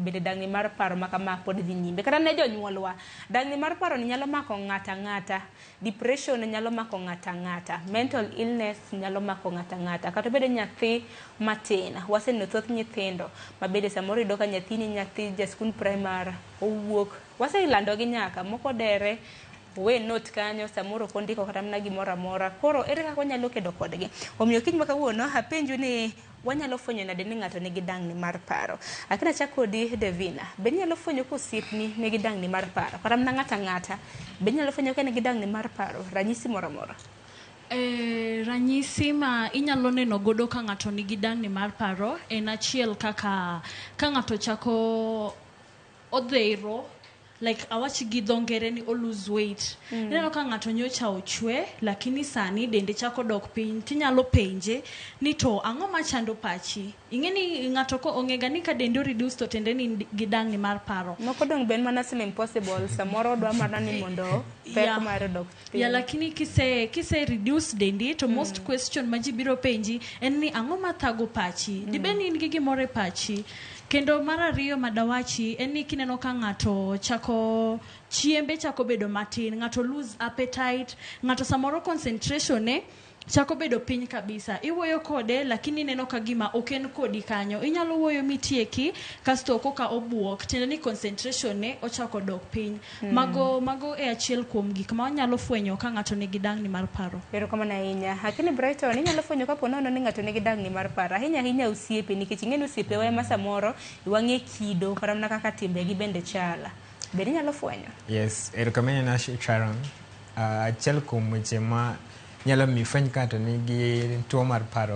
bede dangni mar paro makama pod dhi nyime kata ne jonyuolwa. Dangni mar paro ni nyalo mako ng'ata ng'ata, depression nyalo mako ng'ata ng'ata, mental illness nyalo mako ng'ata ng'ata, kata bede nyathi matin. Waseneno thoth nyithindo mabede samoro iyudo ka nyathi ja skul primary owuok, waseilando gi nyaka moko dere we note kanyo samoro kondiko kata mana gimoro amora. Koro ere kaka wanyalo kedo kodgi? Omiyo kiny ma kawuono apenju ni wanyalo fwenyo nade ni ng'ato nigi dangni mar paro. Akina chako kodi Devina, be nyalo fwenyo ka osiepni nigi dangni mar paro kata mana ng'ata ng'ata be nyalo fwenyo ka nigi dangni mar paro, ranyisi moro amora? Ranyisi ma inyalo neno godo ka ng'ato nigi dangni mar paro en achiel kaka ka ng'ato chako odheiro, like awach gi dho ngere ni o lose weight. Ineno ka ng'ato nyocha ochwe lakini sani dende chako dok piny, tinyalo penje ni to ang'o machando pachi? Ing'eni ng'ato ko ong'ega ni ka dende reduce to tende ni gi dangni mar paro. Moko dong ben mana sim impossible, samoro dwa mana ni mondo pek mar dok piny. Ya lakini kise reduce dendi to most question ma ji biro penji en ni ang'o mathago pachi? Dibeni in gi gimoro e pachi? Kendo mar ariyo madawachi en ni kineno ka ng'ato chako chiembe chako bedo matin, ng'ato lose appetite, ng'ato samoro concentration ne chako bedo piny kabisa. Iwuoyo kode lakini neno ka gima oken kodi kanyo. Inyalo wuoyo mitieki kasto koka obuok, tende ni concentration ne ochako dok piny. Mago e achiel kuom gik ma wanyalo fwenyo ka ng'ato nigi dangni mar paro. Erokamano ahinya. Lakini Brighton inyalo fwenyo kapo nono ni ng'ato nigi dangni mar paro. Ahinya osiepe, nikech ing'eni osiepewa ema samoro iwang'e kido kata mana kaka timbegi bende chala. Be inyalo fwenyo? Yes, erokamano na Sharon. Achiel kuom weche ma nyalo mi fweny ka ng'ato nigi tuo mar paro